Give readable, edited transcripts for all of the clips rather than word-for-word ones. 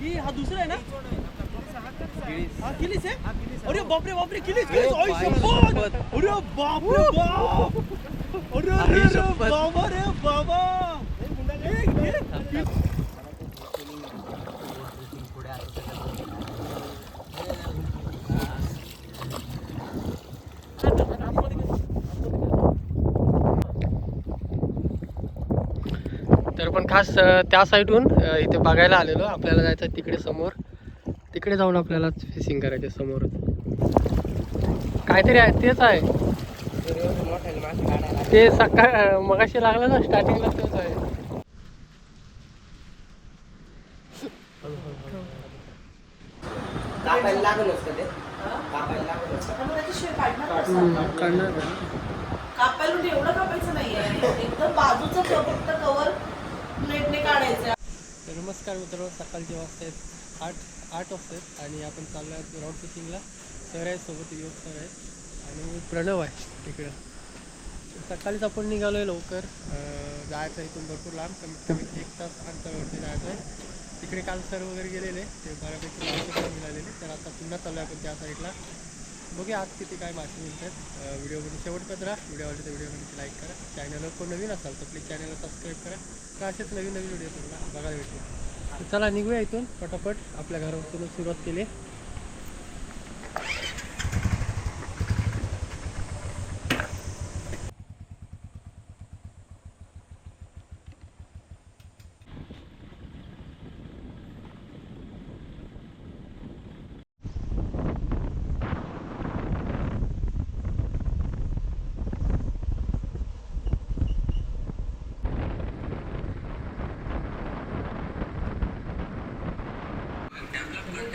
ही हा दुसरा आहे ना? हा किलीच आहे? अरे बापरे बापरे किलीच किलीच आई शपथ! अरे बापरे बाप! अरे बाबा रे बाबा! तर पण खास त्या साईडहून इथे बघायला आलेलो. आपल्याला जायचं तिकडे समोर, तिकडे जाऊन आपल्याला फिशिंग करायचे समोरच. काहीतरी आहे तेच आहे ते सकाळ मगाशी लागलं ना स्टार्टिंगला तेच आहे. कापायला एवढं कापायचं नाहीये, एकदम बाजूचं फक्त कव्हर प्लेटने काढायचं. नमस्कार मित्रांनो, सकाळचे वाजता आहेत 8 वाजता आहेत आणि आपण चाललो आहे राऊंड फिशिंगला. सर आहे सोबत, योग सर आहे आणि प्रणव आहे तिकडं. सकाळीच आपण निघालो आहे लवकर. जायचं इथून भरपूर लांब, कमीत कमी 1 तास अंतरावरती जायचं आहे. तिकडे काल सर वगैरे गेलेले, ते बऱ्यापैकी मासे मिळालेले. तर आता पुन्हा चाललो आहे आपण त्या साईडला. बघूया आज किती काय मासे मिळतात. व्हिडिओमध्ये शेवटपर्यंत राहा. व्हिडिओ आवडले तर व्हिडिओमध्ये लाईक करा. चॅनलवर कोण नवीन असाल तर प्लीज चॅनलला सबस्क्राईब करा. तर असेच नवीन नवीन व्हिडिओ तुम्हाला बघायला भेटतील. चला निघूया इथून पटापट. आपल्या घरापासून सुरुवात केली.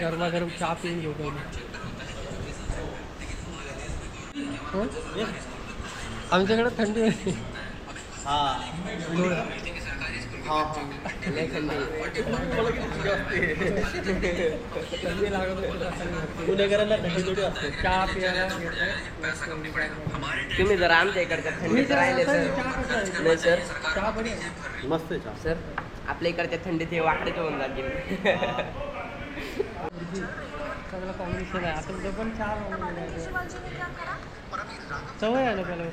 गरमागरम चहा पिऊन घेऊ पहिले. आमच्याकडे थंडी आहे. थंडी लागत पुणेकरांना थंडी थोडी असते. चहा प्यायला. तुम्ही जर आमच्या इकडच्या थंडीत राहिले तर नाही सर, चहा पण मस्त आहे चहा. सर आपल्या इकडच्या थंडीत हे वाकडेच होऊन जाते. सगळं कॉम्बिनेशन आहे. आता उद्या पण चहा सवय आहे ना पहिला.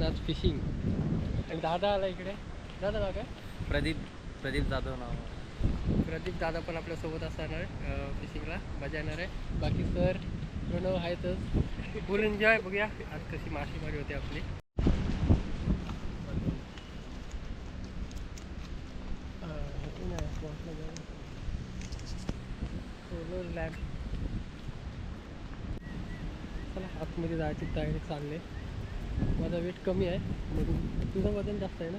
आज फिशिंग आणि दादा आला इकडे. दादा नाव काय? प्रदीप जाधव नाव. प्रदीप दादा पण आपल्यासोबत असणार आहे फिशिंगला. मजा येणार आहे. बाकी सर प्रणव आहेतच. फुल एन्जॉय. बघूया आज कशी मासेमारी होते आपली. Solar lamp. चला आतमध्ये जायची तयारी चालली. माझा वेट कमी आहे म्हणून. तुझं वजन जास्त आहे ना?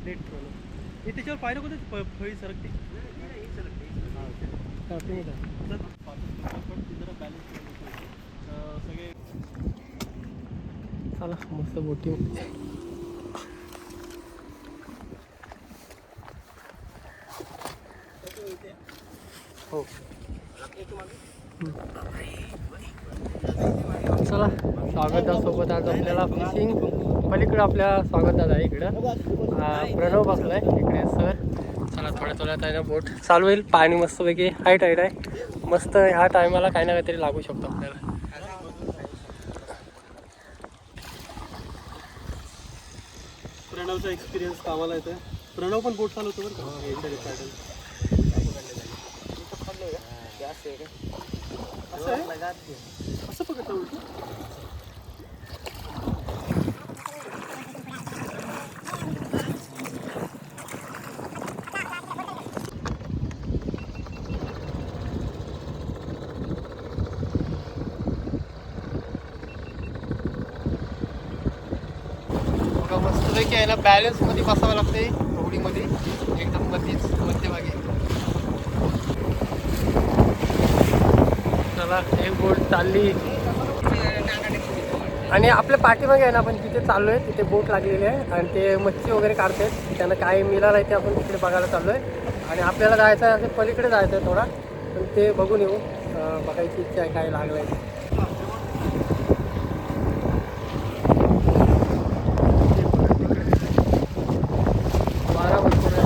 प्लेट हे त्याच्यावर पाहिलं कोणते फळी सरकते. सगळे चला मस्त बोटिंग. हो चला स्वागतासोबत आज आपल्याला फिशिंग. पलीकडे आपल्या स्वागतदादा आहे इकडं. प्रणव बसलाय इकडे सर. चला थोड्या आहे ना बोट चालू होईल. पाणी मस्तपैकी हाय टाईट आहे. मस्त ह्या टायमाला काही ना काहीतरी लागू शकतो आपल्याला. प्रणवचा एक्सपिरियन्स कामाला येतोय. प्रणव पण बोट चालवतो बरं का. असं पकडतो उलट. मस्तपैकी आहे ना बॅलन्स मध्ये बसावं लागते होडीमध्ये. एकदम मध्यभागी. चला एक बोट चालली आणि आपल्या पाठीमागे आहे ना आपण तिथे चाललो आहे. तिथे बोट लागलेली आहे आणि ते मच्छी वगैरे काढतात. त्यांना काय मिळालं आहे ते आपण तिकडे बघायला चाललो आहे. आणि आपल्याला जायचं आहे असं पलीकडे जायचं आहे थोडा. पण ते बघून येऊ. बघायची इच्छा आहे काय लागलं आहे. वारा भरपूर आहे.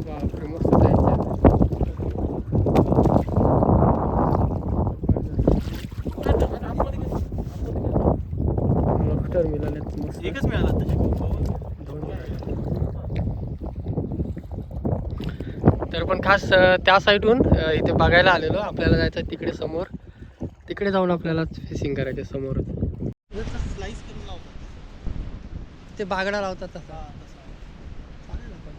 बापरे, मस्त आहे लॉबस्टर मिळालेत मस्त. एकच मिळाला तसे. दोन मिळाले. तर पण खास त्या साईडहून इथे बघायला आलेलो. आपल्याला जायचं आहे तिकडे समोर. तिकडे जाऊन आपल्याला फिशिंग करायचे समोरच. स्लाइस करून लावतात. ते बागडा लावतात तसा. हा, तसा. चालेल आपण.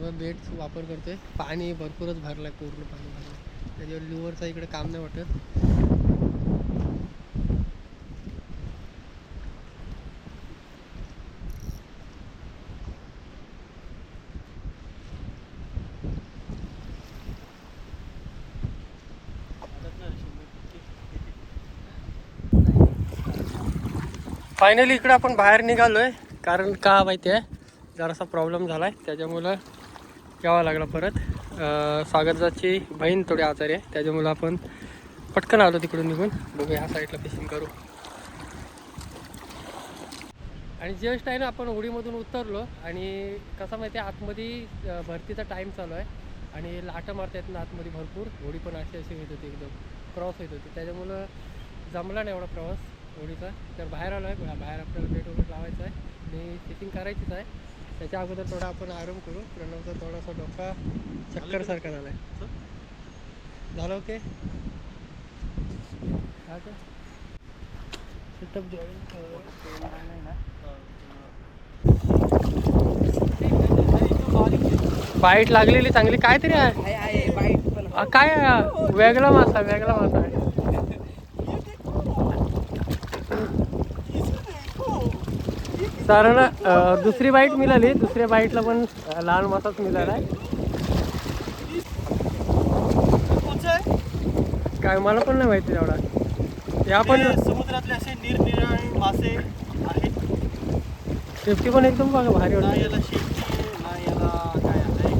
मग बेट वापर करतोय. पाणी भरपूरच भरलाय, पूर्ण पाणी भरलंय. त्याच्यावर लिव्हरचा इकडे काम नाही वाटत. फायनली इकडे आपण बाहेर निघालोय. कारण का माहिती आहे, जरासा प्रॉब्लेम झालाय, त्याच्यामुळं यावं लागलं परत. स्वागताची बहीण थोडी आजारी आहे, त्याच्यामुळं आपण पटकन आलो तिकडून निघून. बघू ह्या साईडला फिशिंग करू. आणि जस्ट आहे ना, आपण होडीमधून उतरलो आणि कसं माहिती आहे, आतमध्ये भरतीचा टाईम चालू आहे आणि लाटा मारता येत ना आतमध्ये भरपूर. होडी पण अशी होत होती, एकदम क्रॉस होत होती. त्याच्यामुळं जमला नाही एवढा प्रवास होडीचा. तर बाहेर आलो आहे. बाहेर आपल्याला बेट वगैरे लावायचं आहे आणि फिशिंग करायचीच आहे. त्याच्या अगोदर थोडा आपण आराम करू. प्रणवचा थोडासा डोका चक्करसारखा झाला आहे. झालं ओके. हा का सेटअप जॉईन बाईट लागलेली चांगली काहीतरी आहे. काय वेगळा मासा आहे. कारण दुसरी बाईट मिळाली. दुसऱ्या बाईटला पण लहान मासाच मिळाला आहे. काय मला पण नाही माहिती एवढा. या पण समुद्रातले असे निरनिराळे मासे आहेत. सेफ्टी पण एकदम बघा भारी ना वाटते. याला शेती ना याला काय आहे.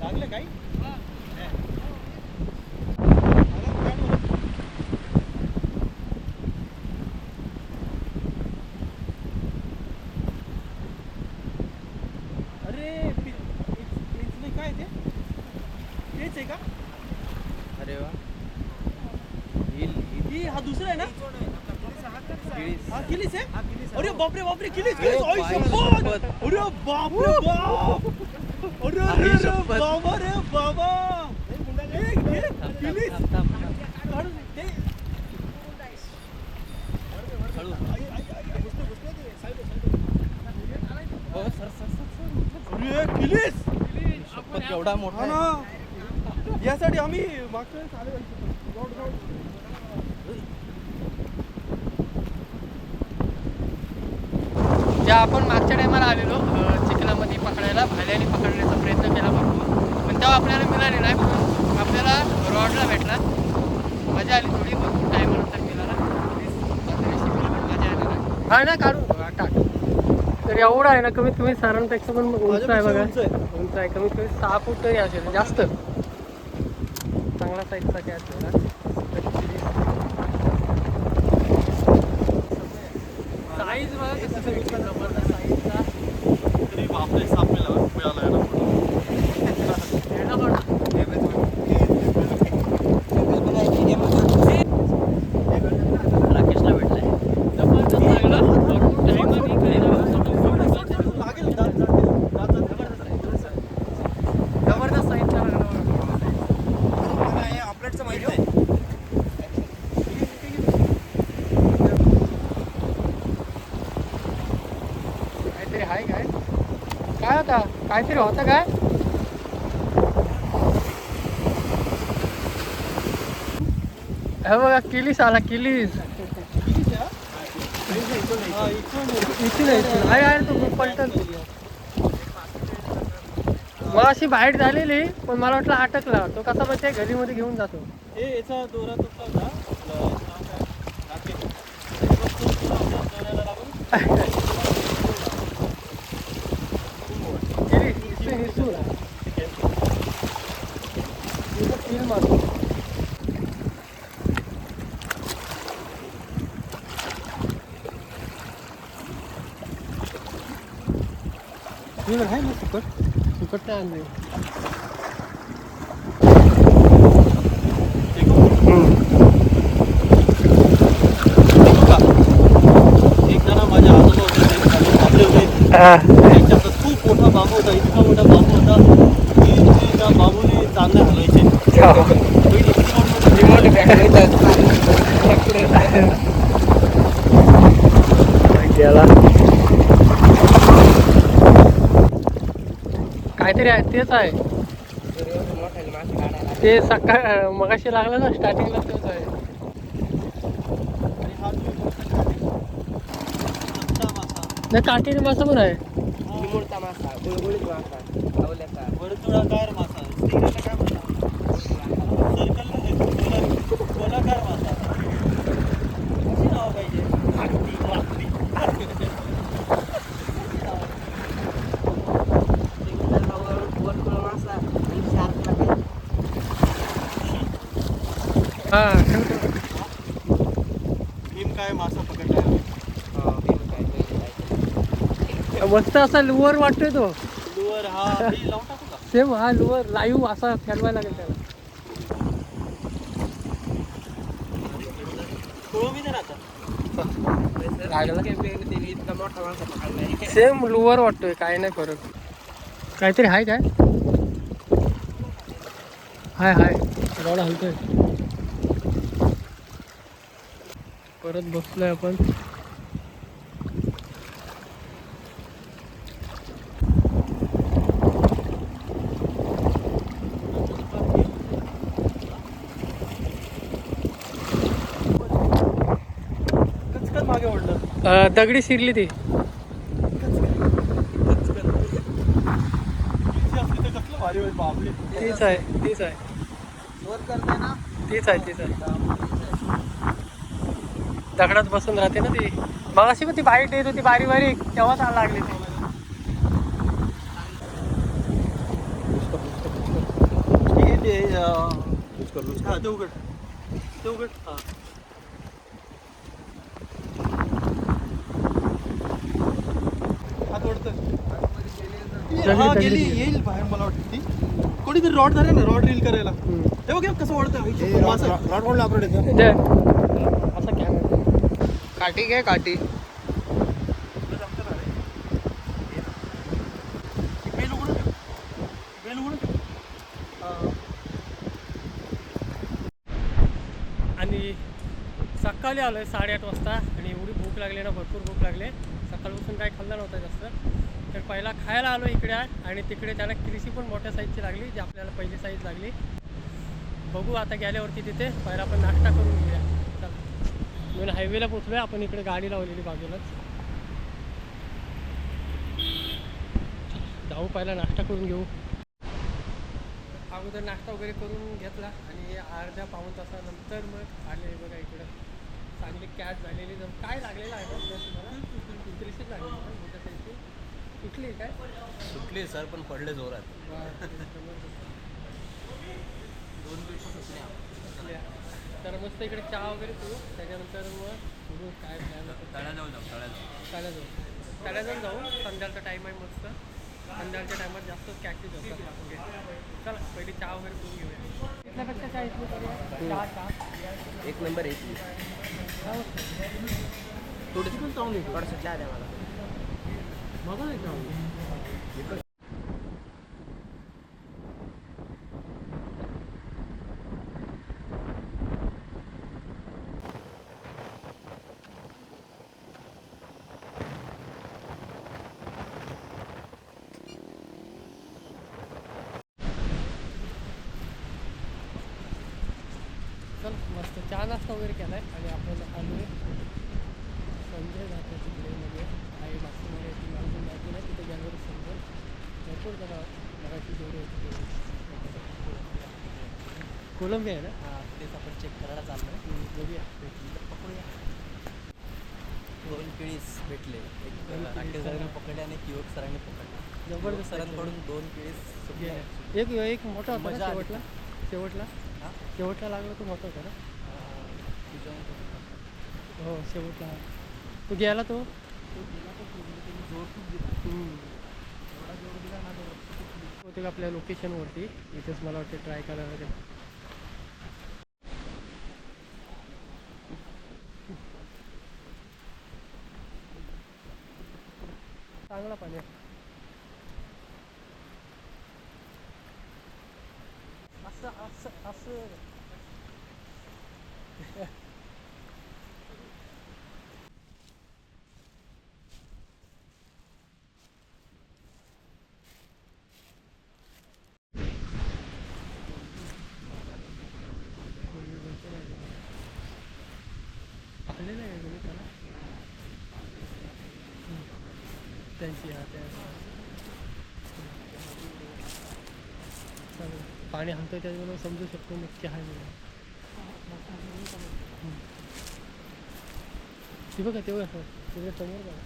लागलं काही काय ते तेच आहे का? अरे वा. ही हा दुसरा आहे ना? हा किलीस आहे? अरे बापरे बापरे किलीस किलीस. आई शपथ. अरे बापरे बाप. अरे बाबा रे बाबा. किलीस. अरे किलीस. एवढा मोठा ना यासाठी आम्ही मागच्या वेळेस आले. ज्या आपण मागच्या टायमाला आलेलो चिखलामध्ये पकडायला, भाल्याने पकडण्याचा प्रयत्न केला भरपूर, पण तेव्हा आपल्याला मिळाले नाही. पण आपल्याला रॉडला भेटला. मजा आली थोडी. भरपूर टायमानंतर मिळाला. मजा आली नाही. हा ना काढून टाक. तर एवढा आहे ना, कमीत कमी सरांपेक्षा पण उंच आहे बघा. उंच आहे, कमीत कमी 6 फूट तरी असेल जास्त. चांगला साईजचा कॅच होता. साईज बघा कसं जबरदस्त साईजचा. तरी बापरे साप मिळाला ना. राकेशला भेटलाय. जबरदस्त लागला. जबरदस्त साईजचा लागला. आपल्याचं माहिती आहे. काहीतरी आहे काय होता? काहीतरी होतं काय? हे बघा किलीस आला. किलीस इथून आहे तो पलटन. मग अशी बाहेर झालेली पण मला वाटलं अटकला तो कसा माहिती घरी मध्ये घेऊन जातो. याचा दोरा तुटला होता आपलं नाव काय? राकेश. दोऱ्याला लागून आहे ना सुकट नाही आणले. एकदा ना माझ्या आजोबा होते आपले होते त्यांच्याकडे खूप मोठा बांबू होता, इतका मोठा बांबू होता की त्या बांबूने चांगले हलवायचे. काहीतरी आहे तेच आहे ते सकाळ मगाशी लागलं ना स्टार्टिंगला तेच आहे. आणि हा जो मोठा मासा नाही काटेरी मासा पण आहे. निमुळता मासा, गुळगुळीत मासा, आवल्याचा. वर्तुळाकार मासा, स्टिंगरला काय म्हणतात? सर्कल गोलाकार मासा. कशी नाव पाहिजे? माकडी. वर्तुळ मासा आणि शार्क मध्ये हा भीम काय मासा पकडलाय? मस्त असा लुवर वाटतोय तो. लुअर हा मी लावून टाकू का? सेम हा लुवर लाईव्ह असा फेलवायला लागेल त्याला. थोडं मी नाही आता. इतका मोठा मासा पकडलाय. सेम लुवर वाटतोय काय नाही फरक. काहीतरी आहे काय हाय रॉड हलतोय. परत बसलोय आपण. कचकन मागे ओढलं. दगडी शिरली ती. भारी होईल बापरे. तीच आहे तीच आहे तीच आहे तीच आहे. दगडात बसून राहते ना ती. मग अशी पण ती बारीक येत होती बारीक बारीक तेव्हाच लागली ती. हा ते उघड ते उघड. हा हात ओढतं. हा गेली येईल बाहेर मला वाटतं ती. कोणीतरी रॉड धरे ना रॉड रील करायला. हे बघ कसं ओढतं मासा. रॉड ओढला आपण असा कॅमेरा काठी घे काठी. आणि सकाळी आलो आहे 8:30 वाजता आणि एवढी भूक लागली ना भरपूर भूक लागली. सकाळपासून काय खाल्लं नव्हतं जास्त. तर पहिला खायला आलो इकडे आणि तिकडे त्याला कृषी पण मोठ्या साईजची लागली जी आपल्याला पहिली साईज लागली. बघू आता गेल्यावरती तिथे पहिला आपण नाश्ता करून घेऊया. चला मी हायवेला पोचलो आहे. आपण इकडे गाडी लावलेली बाजूलाच. जाऊ पहिला नाश्ता करून घेऊ. अगोदर नाश्ता वगैरे करून घेतला आणि अर्ध्या पाऊण तासानंतर मग आले बघा इकडं. चांगली कॅच झालेली काय लागलेलं आहे ना तुम्हाला इंटरेस्टेड लागली मोठ्या साईजची. कुठली काय सुटली सर पण पडले जोरात. तर मस्त इकडे चहा वगैरे पिऊ. त्याच्यानंतर मग बघू काय प्लॅन होतं. तळ्याजवळ जाऊ. संध्याकाळचा टाईम आहे मस्त. संध्याकाळच्या टायमात जास्त कॅचेस होतात. ओके चला पहिली चहा वगैरे पिऊन घेऊया. इथल्यापेक्षा चहा इथली करूया. चहा एक नंबर आहे. थोडीशी पण चांगली थोडंसं चहा द्या मला. मला नाही चांगली. चल मस्त चहा नाश्ता वगैरे केला आहे आणि आपण आलो आहे संजय जातो तिकडे मध्ये आहे मागची ती मागून जातो ना तिथे गेल्यावर समजेल. भरपूर जरा काटाची जेवढी होती तेवढी. कोलंबी आहे ना? तेच आपण चेक करायला चाललो. बघूया. पकडूया. 2 केळीस भेटले. एक आठे सरांनी पकडले आणि किओक सरांनी पकडले. जबरदस्त सरांकडून 2 केळीस सुटले. एक मोठा होता ना मजा आली. शेवटला लागला तो मोठा होता ना. हो शेवटला तो गेला तो होते का आपल्या लोकेशनवरती. इथेच मला वाटते ट्राय करायला ते. चांगला पाणी आहे. असं पाहिलेलं आहे तुम्ही त्याला त्यांची पाणी हाणतोय त्याच्यामुळे समजू शकतो नक्की आहे म्हणून. ती बघा तेव्हा तुझ्या समोर बघा.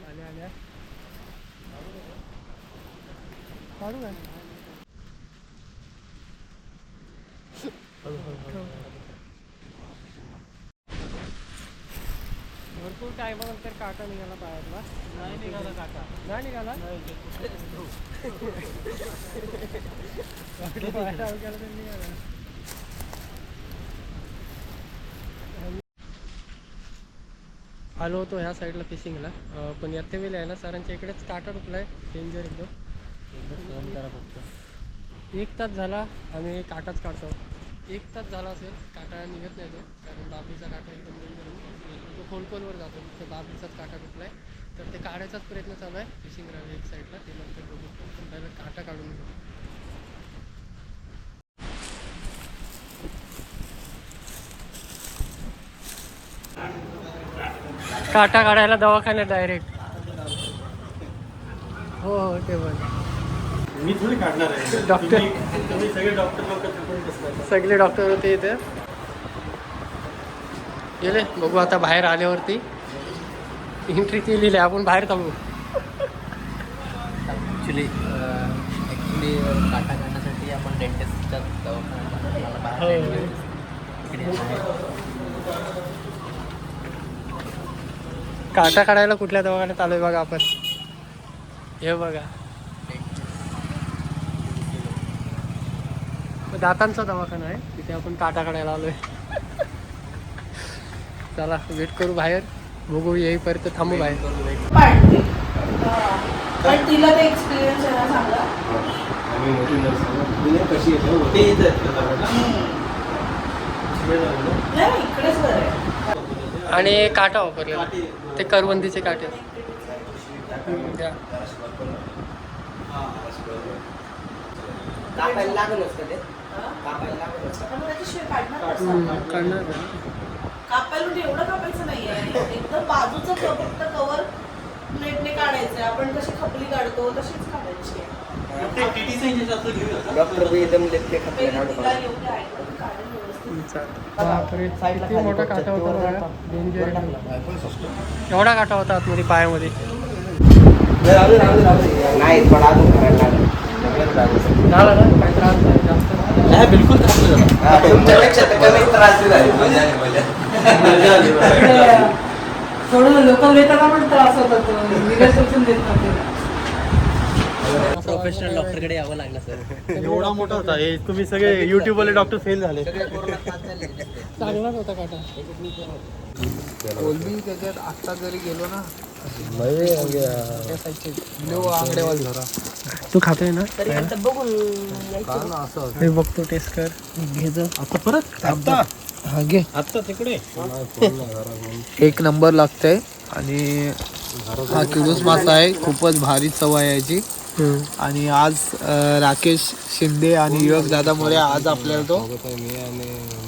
आल्या काढू काय भरपूर टायमानंतर काटा निघाला पायातला. नाही निघाला काका. नाही निघाला निघाला. आलो होतो ह्या साईडला फिशिंगला, पण यात वेळेला आहे ना सरांच्या इकडेच काटा रुपलाय. डेंजर एकदम. फक्त 1 तास झाला आम्ही काटाच काढतो. 1 तास झाला असेल काटा निघत नाही तो, कारण बाबरीचा काटा एकदम डेंजर तो खोलवर जातो. तर बाबरीचाच काटा रुपलाय, तर ते काढायचाच प्रयत्न चालू आहे. फिशिंग राहिलं एक साईडला, ते नंतर बघू. पण पहिलं काटा काढून घेऊ. काटा काढायला दवाखान्यात डायरेक्ट. हो ते पण मी थोडी काढणार आहे. डॉक्टर तुम्ही सगळे डॉक्टर लोक सगळे डॉक्टर होते इथे. गेले बघू आता बाहेर आल्यावरती. एंट्री केलेली आहे, आपण बाहेर थांबू. ॲक्च्युली काटा काढण्यासाठी आपण डेंटिस्टच्या दवाखान्यात काटा काढायला कुठल्या दवाखान्यात आलोय बघा आपण. हे बघा दातांचा दवाखाना आहे, तिथे आपण काटा काढायला आलोय. चला वेट करू बाहेर, बघू येईपर्यंत थांबू बाहेर. पाडते. पण तिला ते एक्सपिरियन्स आहे ना चांगला. नाही इकडेच बरं आहे. आणि काटा वापरलेला ते करवंदीचे काटे. द्या. कापायला लागल असतं ते. कापायला लागल असतं. पण त्याच्याशिवाय काढणार कसं? काढणार कापायला म्हणजे एवढं कापायचं नाहीये, एकदम बाजूचं फक्त कवर प्लेटने काढायचंय. आपण कशी खपली काढतो तशीच काढायची आहे. डॉक्टर बी एकदम लेते पहिले तिला एवढे ऐकून काढून व्यवस्थित. बापरे किती मोठा काटा होता बघा. डेंजर. एवढा काटा होता आतमध्ये पायामध्ये. नाही थोडा अजून करायला लागेल. झाला ना काही त्रास नाही जास्त. नाही बिलकुल त्रास नाही झाला. तुमच्यापेक्षा तर कमी त्रास झाला. थोडं लोकल देताना पण त्रास होतात. निगेटिव्ह देतात. प्रोफेशनल डॉक्टरकडे यावं लागलं सर. एवढा मोठा होता हे. तुम्ही सगळे युट्यूब वाले डॉक्टर फेल झाले. चांगलाच होता काटा. कोलबी त्याच्यात आत्ता जरी गेलो ना आंगडेवाल धरा तू खातोय ना? बघून असं हे बघतो टेस्ट कर. घे आता परत आता हा घे आता तिकडे 1 नंबर लागतंय. आणि हा किडूस मासा आहे, खूपच भारी चव आहे याची. आणि आज राकेश शिंदे आणि युवक दादामुळे आज आपल्याला तो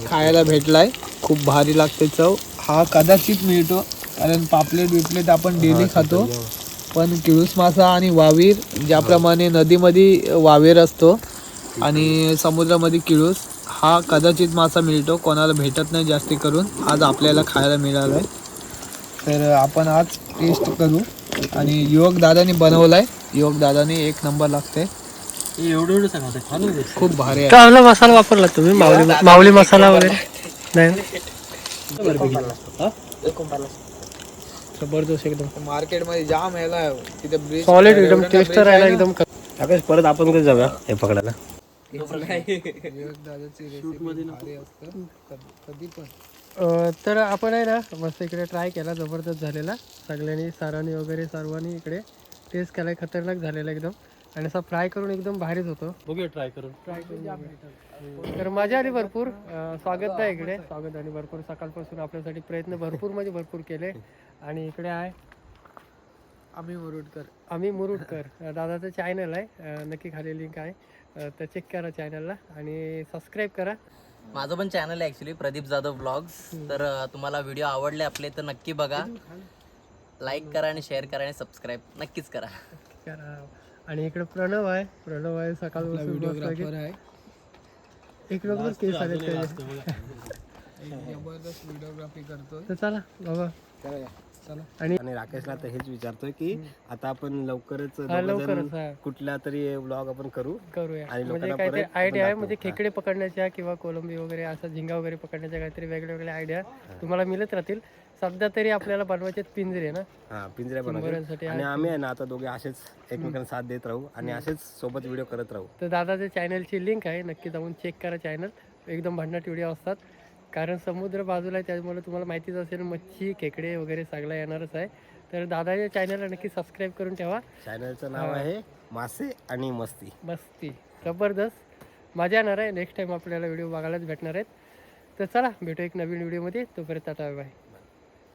खायला भेटलाय. खूप भारी लागते चव. हा कदाचित मिळतो कारण पापलेट बिपलेट आपण डेली खातो, पण किळूस मासा आणि वावीर ज्याप्रमाणे नदीमध्ये वावीर असतो आणि समुद्रामध्ये किळूस, हा कदाचित मासा मिळतो, कोणाला भेटत नाही जास्ती करून. आज आपल्याला खायला मिळाला आहे, तर आपण आज टेस्ट करू. आणि युवक दादानी बनवलाय, युवक दादानी एक नंबर लागते, एवढं सांगा खूप भारी आहे. कावला मसाला वापरला तुम्ही? माऊली मसाला वगैरे नाही? जबरदस्त एकदम मार्केटमध्ये जाम यायला तिथे ब्रिज सॉलिड एकदम टेस्ट राहिला एकदम. परत आपण कधी जाऊया हे पकडायला. युवक दादाची रेसिपी भारी असतं कधी पण. तर आपण आहे ना मस्त इकडे ट्राय केला, जबरदस्त झालेला. सगळ्यांनी सरांनी वगैरे सर्वांनी इकडे टेस्ट केला, खतरनाक झालेला एकदम. आणि असा फ्राय करून एकदम भारीच होतो. बघूया ट्राय करून. तर मजा आली भरपूर. स्वागत आहे इकडे, स्वागत. आणि भरपूर सकाळपासून आपल्यासाठी प्रयत्न भरपूर म्हणजे भरपूर केले. आणि इकडे आहे आम्ही मुरुडकर दादाचं चॅनल आहे, नक्की खाली लिंक आहे, तर चेक करा चॅनलला आणि सबस्क्राईब करा. माझं पण चॅनल आहे ॲक्च्युली, प्रदीप जाधव ब्लॉग्स. तर तुम्हाला व्हिडिओ आवडले आपले तर नक्की बघा, लाईक करा आणि शेअर करा आणि सबस्क्राईब नक्कीच करा. आणि इकडे प्रणव आहे सकाळपासून आहे एक नंबर केस आले त्याचे. जबरदस्त व्हिडिओग्राफी करतो. तर चला बाबा. आणि राकेशला तर हेच विचारतोय की आता आपण लवकरच लवकरच कुठला तरी ब्लॉग आपण करूया. आणि म्हणजे लोकांना काहीतरी परत आयडिया आहे, दाखवू. म्हणजे खेकडे पकडण्याच्या किंवा कोलंबी वगैरे असं झिंगा वगैरे पकडण्याच्या काहीतरी वेगळ्या वेगळ्या आयडिया तुम्हाला मिळत राहतील. सध्या तरी आपल्याला बनवायचे पिंजरे ना, हा पिंजऱ्या बनवतो. चिंबोऱ्यांसाठी आणि आम्ही आहे ना आता दोघे असेच एकमेकांना साथ देत राहू आणि असेच सोबत व्हिडिओ करत राहू. तर दादाच्या चॅनलची लिंक आहे, नक्की जाऊन चेक करा चॅनल. एकदम भन्नाट व्हिडिओ असतात, कारण समुद्र बाजूला आहे त्यामुळे तुम्हाला माहितीच असेल मच्छी खेकडे वगैरे सगळं येणारच आहे. तर दादाच्या चॅनलला नक्की सबस्क्राईब करून ठेवा. चॅनलचं नाव आहे मासे आणि मस्ती. मस्ती. जबरदस्त मजा येणार आहे. नेक्स्ट टाइम आपल्याला व्हिडिओ बघायलाच भेटणार आहेत. तर चला भेटू एक नवीन व्हिडिओमध्ये. तोपर्यंत टाटा बाय.